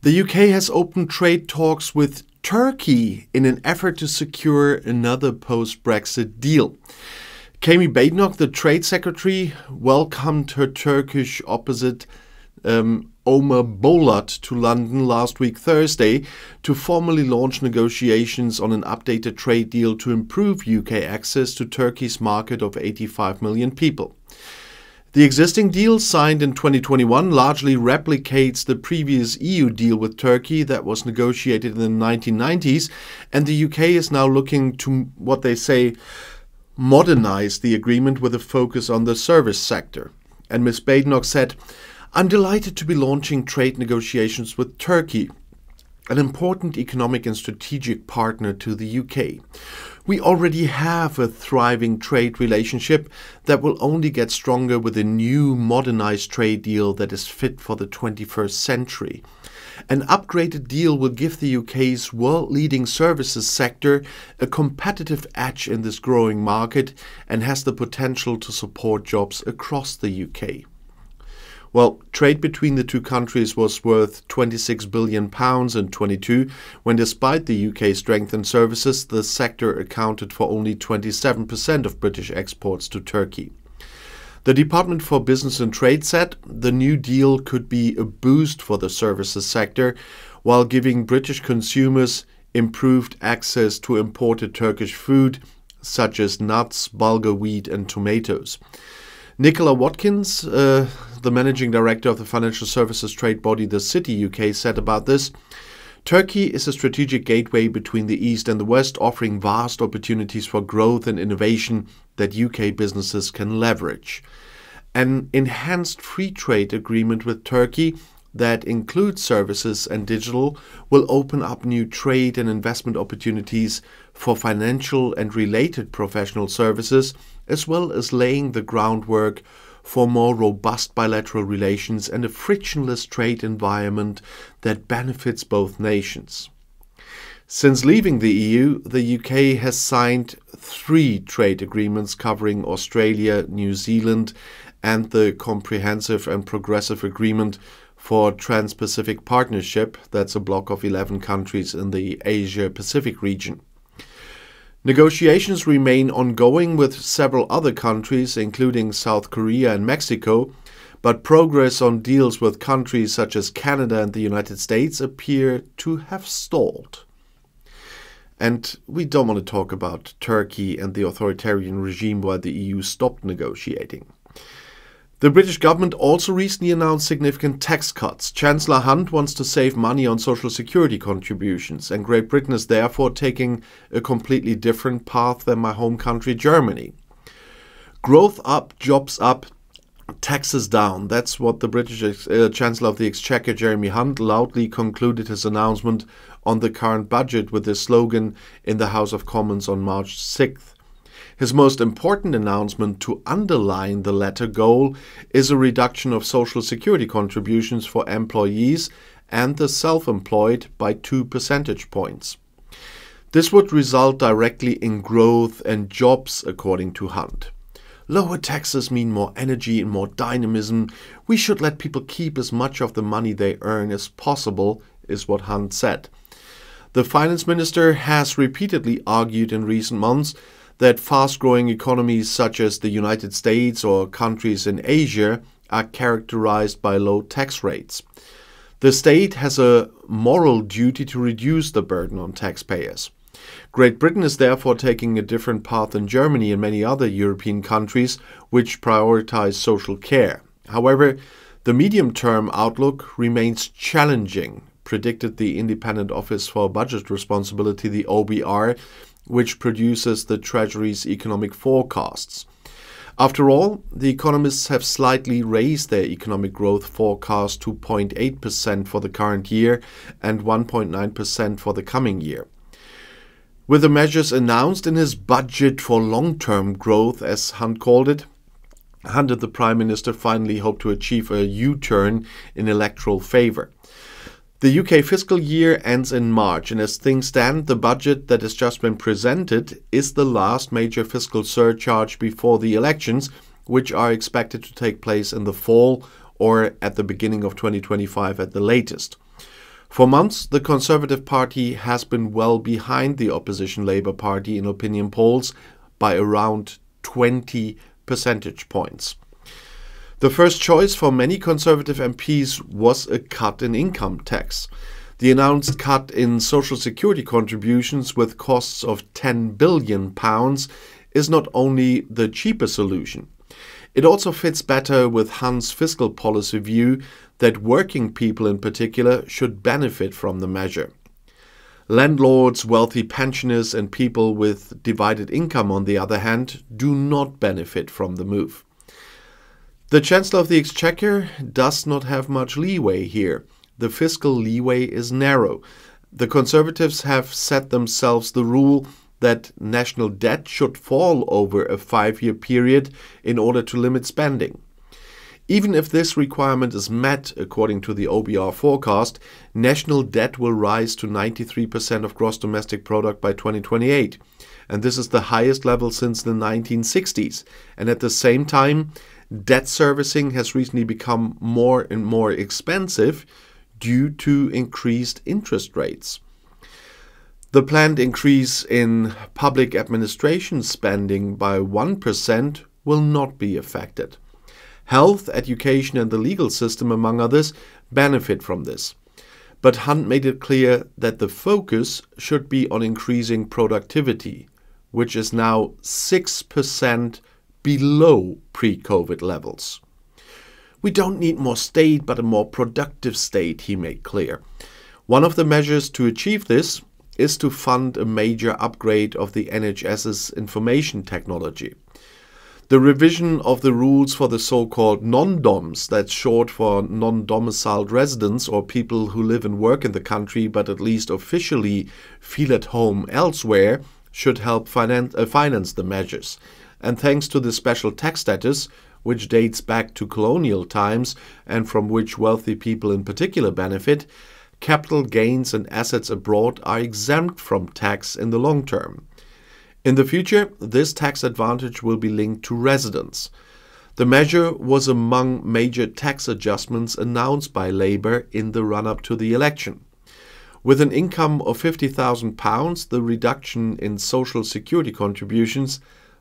The UK has opened trade talks with Turkey in an effort to secure another post-Brexit deal. Kemi Badenoch, the Trade Secretary, welcomed her Turkish opposite Omar Bolat to London last week Thursday to formally launch negotiations on an updated trade deal to improve UK access to Turkey's market of 85 million people. The existing deal, signed in 2021, largely replicates the previous EU deal with Turkey that was negotiated in the 1990s, and the UK is now looking to, what they say, modernize the agreement with a focus on the service sector. And Ms. Badenoch said, "I'm delighted to be launching trade negotiations with Turkey, an important economic and strategic partner to the UK. We already have a thriving trade relationship that will only get stronger with a new modernized trade deal that is fit for the 21st century. An upgraded deal will give the UK's world-leading services sector a competitive edge in this growing market and has the potential to support jobs across the UK." Well, trade between the two countries was worth £26 billion in 22, when despite the UK's strength in services, the sector accounted for only 27% of British exports to Turkey. The Department for Business and Trade said the new deal could be a boost for the services sector, while giving British consumers improved access to imported Turkish food, such as nuts, bulgur wheat and tomatoes. Nicola Watkins, the managing director of the financial services trade body The City UK, said about this, "Turkey is a strategic gateway between the East and the West, offering vast opportunities for growth and innovation that UK businesses can leverage. An enhanced free trade agreement with Turkey that includes services and digital will open up new trade and investment opportunities for financial and related professional services, as well as laying the groundwork for more robust bilateral relations and a frictionless trade environment that benefits both nations." Since leaving the EU, the UK has signed 3 trade agreements covering Australia, New Zealand, and the Comprehensive and Progressive Agreement for Trans-Pacific Partnership, that's a bloc of 11 countries in the Asia-Pacific region. Negotiations remain ongoing with several other countries, including South Korea and Mexico, but progress on deals with countries such as Canada and the United States appear to have stalled. And we don't want to talk about Turkey and the authoritarian regime while the EU stopped negotiating. The British government also recently announced significant tax cuts. Chancellor Hunt wants to save money on social security contributions, and Great Britain is therefore taking a completely different path than my home country, Germany. Growth up, jobs up, taxes down. That's what the British Chancellor of the Exchequer, Jeremy Hunt, loudly concluded his announcement on the current budget with this slogan in the House of Commons on March 6th. His most important announcement to underline the latter goal is a reduction of social security contributions for employees and the self-employed by 2 percentage points. This would result directly in growth and jobs, according to Hunt. Lower taxes mean more energy and more dynamism. We should let people keep as much of the money they earn as possible, is what Hunt said. The finance minister has repeatedly argued in recent months that fast-growing economies such as the United States or countries in Asia are characterized by low tax rates. The state has a moral duty to reduce the burden on taxpayers. Great Britain is therefore taking a different path than Germany and many other European countries which prioritize social care. However, the medium-term outlook remains challenging, predicted the Independent Office for Budget Responsibility, the OBR, which produces the Treasury's economic forecasts. After all, the economists have slightly raised their economic growth forecast to 0.8% for the current year and 1.9% for the coming year. With the measures announced in his budget for long-term growth, as Hunt called it, Hunt and the Prime Minister finally hope to achieve a U-turn in electoral favour. The UK fiscal year ends in March, and as things stand, the budget that has just been presented is the last major fiscal surcharge before the elections, which are expected to take place in the fall or at the beginning of 2025 at the latest. For months, the Conservative Party has been well behind the opposition Labour Party in opinion polls by around 20 percentage points. The first choice for many Conservative MPs was a cut in income tax. The announced cut in social security contributions with costs of £10 billion is not only the cheaper solution. It also fits better with Hunt's fiscal policy view that working people in particular should benefit from the measure. Landlords, wealthy pensioners and people with divided income, on the other hand, do not benefit from the move. The Chancellor of the Exchequer does not have much leeway here. The fiscal leeway is narrow. The Conservatives have set themselves the rule that national debt should fall over a 5-year period in order to limit spending. Even if this requirement is met, according to the OBR forecast, national debt will rise to 93% of gross domestic product by 2028. And this is the highest level since the 1960s. And at the same time, debt servicing has recently become more and more expensive due to increased interest rates. The planned increase in public administration spending by 1% will not be affected. Health, education and the legal system, among others, benefit from this. But Hunt made it clear that the focus should be on increasing productivity, which is now 6% below pre-COVID levels. We don't need more state, but a more productive state, he made clear. One of the measures to achieve this is to fund a major upgrade of the NHS's information technology. The revision of the rules for the so-called non-doms, that's short for non-domiciled residents or people who live and work in the country but at least officially feel at home elsewhere, should help finance the measures. And thanks to the special tax status, which dates back to colonial times and from which wealthy people in particular benefit, capital gains and assets abroad are exempt from tax in the long term. In the future, this tax advantage will be linked to residence. The measure was among major tax adjustments announced by Labour in the run-up to the election. With an income of £50,000, the reduction in social security contributions,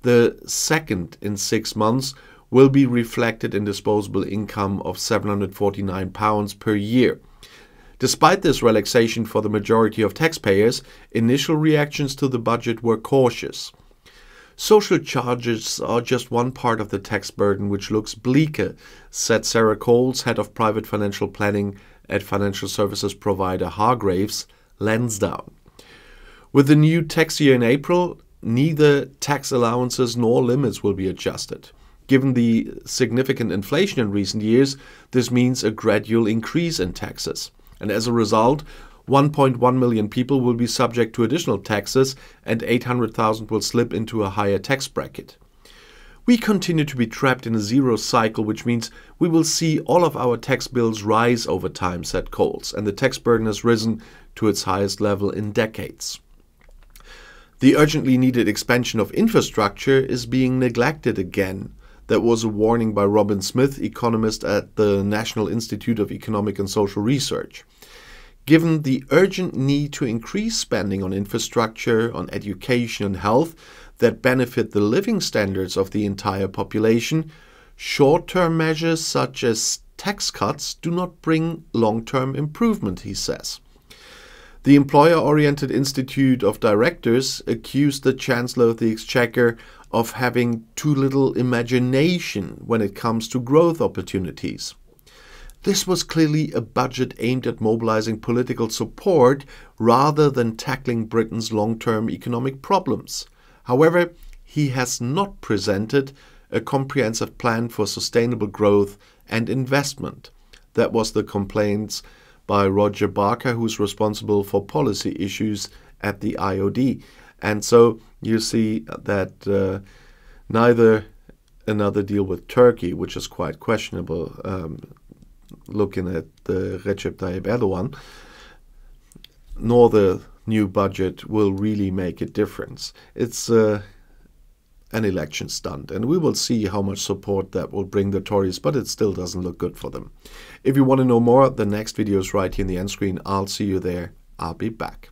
the second in 6 months, will be reflected in disposable income of £749 per year. Despite this relaxation for the majority of taxpayers, initial reactions to the budget were cautious. Social charges are just one part of the tax burden which looks bleaker, said Sarah Coles, head of private financial planning at financial services provider Hargreaves Lansdowne. With the new tax year in April, neither tax allowances nor limits will be adjusted. Given the significant inflation in recent years, this means a gradual increase in taxes. And as a result, 1.1 million people will be subject to additional taxes and 800,000 will slip into a higher tax bracket. We continue to be trapped in a zero cycle, which means we will see all of our tax bills rise over time, said Coles, and the tax burden has risen to its highest level in decades. The urgently needed expansion of infrastructure is being neglected again. That was a warning by Robin Smith, economist at the National Institute of Economic and Social Research. Given the urgent need to increase spending on infrastructure, on education and health that benefit the living standards of the entire population, short-term measures such as tax cuts do not bring long-term improvement, he says. The Employer-Oriented Institute of Directors accused the Chancellor of the Exchequer of having too little imagination when it comes to growth opportunities. This was clearly a budget aimed at mobilizing political support rather than tackling Britain's long-term economic problems. However, he has not presented a comprehensive plan for sustainable growth and investment. That was the complaints by Roger Barker, who's responsible for policy issues at the IOD. And so you see that neither another deal with Turkey, which is quite questionable, looking at the Recep Tayyip Erdogan, nor the new budget will really make a difference. It's an election stunt, and we will see how much support that will bring the Tories, but it still doesn't look good for them. If you want to know more, the next video is right here in the end screen. I'll see you there. I'll be back.